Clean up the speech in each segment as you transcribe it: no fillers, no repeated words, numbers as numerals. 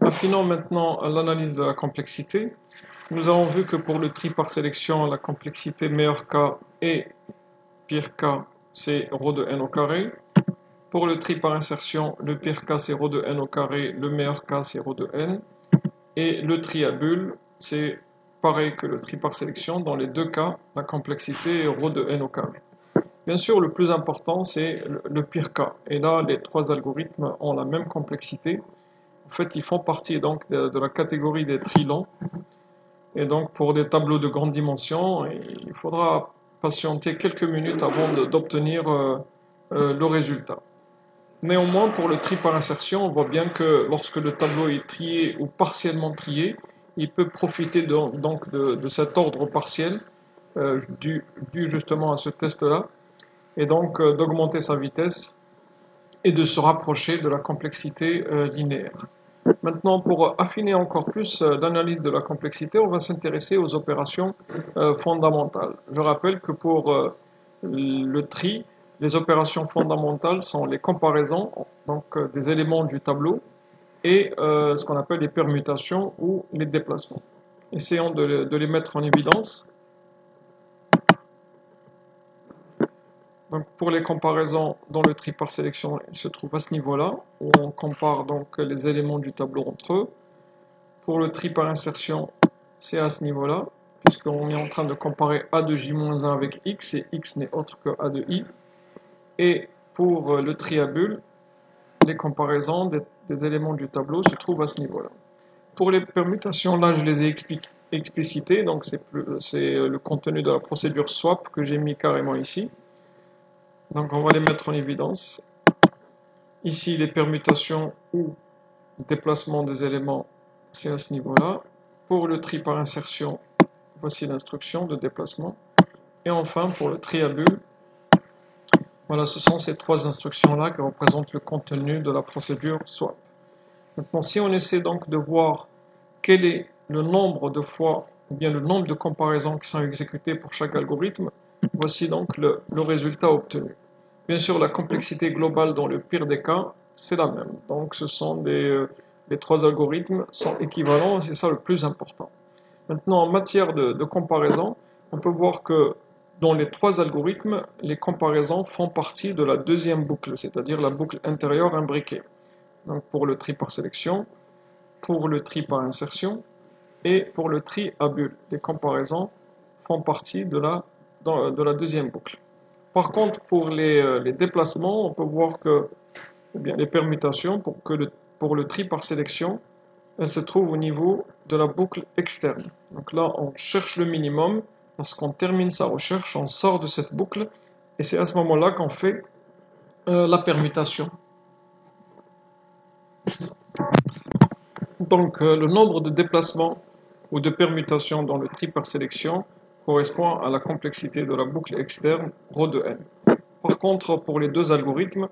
Affinons maintenant l'analyse de la complexité. Nous avons vu que pour le tri par sélection, la complexité meilleur cas et pire cas, c'est ρ de n au carré. Pour le tri par insertion, le pire cas c'est ρ de n au carré, le meilleur cas c'est ρ de n. Et le tri à bulles, c'est pareil que le tri par sélection. Dans les deux cas, la complexité est ρ de n au carré. Bien sûr, le plus important, c'est le pire cas. Et là, les trois algorithmes ont la même complexité. En fait, ils font partie donc de la catégorie des trilongs. Et donc, pour des tableaux de grande dimension, il faudra patienter quelques minutes avant d'obtenir le résultat. Néanmoins, pour le tri par insertion, on voit bien que lorsque le tableau est trié ou partiellement trié, il peut profiter donc de cet ordre partiel dû justement à ce test-là, et donc d'augmenter sa vitesse et de se rapprocher de la complexité linéaire. Maintenant, pour affiner encore plus l'analyse de la complexité, on va s'intéresser aux opérations fondamentales. Je rappelle que pour le tri, les opérations fondamentales sont les comparaisons, donc des éléments du tableau, et ce qu'on appelle les permutations ou les déplacements. Essayons de les mettre en évidence. Donc pour les comparaisons dans le tri par sélection, il se trouve à ce niveau-là, où on compare donc les éléments du tableau entre eux. Pour le tri par insertion, c'est à ce niveau-là, puisqu'on est en train de comparer A de J-1 avec X, et X n'est autre que A de I. Et pour le tri à bulles, les comparaisons des éléments du tableau se trouvent à ce niveau-là. Pour les permutations, là je les ai explicitées, donc c'est le contenu de la procédure swap que j'ai mis carrément ici. Donc on va les mettre en évidence. Ici, les permutations ou déplacement des éléments, c'est à ce niveau-là. Pour le tri par insertion, voici l'instruction de déplacement. Et enfin, pour le tri à bulles, voilà, ce sont ces trois instructions-là qui représentent le contenu de la procédure swap. Maintenant, si on essaie donc de voir quel est le nombre de fois, ou bien le nombre de comparaisons qui sont exécutées pour chaque algorithme, voici donc le résultat obtenu. Bien sûr, la complexité globale dans le pire des cas, c'est la même. Donc, ce sont les trois algorithmes sont équivalents, et c'est ça le plus important. Maintenant, en matière de comparaison, on peut voir que dans les trois algorithmes, les comparaisons font partie de la deuxième boucle, c'est-à-dire la boucle intérieure imbriquée. Donc, pour le tri par sélection, pour le tri par insertion et pour le tri à bulles. Les comparaisons font partie de la deuxième boucle. Par contre, pour les déplacements, on peut voir que les permutations, pour le tri par sélection, elles se trouvent au niveau de la boucle externe. Donc là, on cherche le minimum. Lorsqu'on termine sa recherche, on sort de cette boucle. Et c'est à ce moment-là qu'on fait la permutation. Donc, le nombre de déplacements ou de permutations dans le tri par sélection correspond à la complexité de la boucle externe ρ de n. Par contre, pour les deux algorithmes,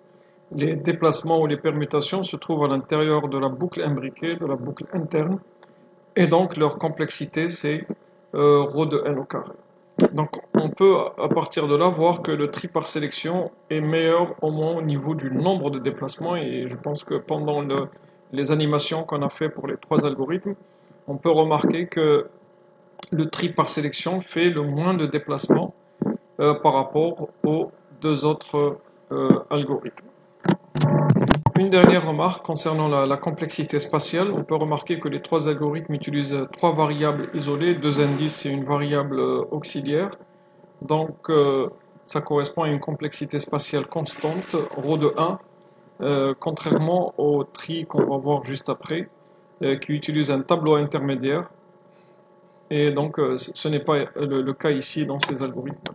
les déplacements ou les permutations se trouvent à l'intérieur de la boucle imbriquée, de la boucle interne, et donc leur complexité c'est ρ de n au carré. Donc on peut à partir de là voir que le tri par sélection est meilleur au moins au niveau du nombre de déplacements, et je pense que pendant les animations qu'on a fait pour les trois algorithmes, on peut remarquer que le tri par sélection fait le moins de déplacements par rapport aux deux autres algorithmes. Une dernière remarque concernant la complexité spatiale, on peut remarquer que les trois algorithmes utilisent trois variables isolées, deux indices et une variable auxiliaire. Donc ça correspond à une complexité spatiale constante, ρ de 1, contrairement au tri qu'on va voir juste après, qui utilise un tableau intermédiaire. Et donc ce n'est pas le cas ici dans ces algorithmes.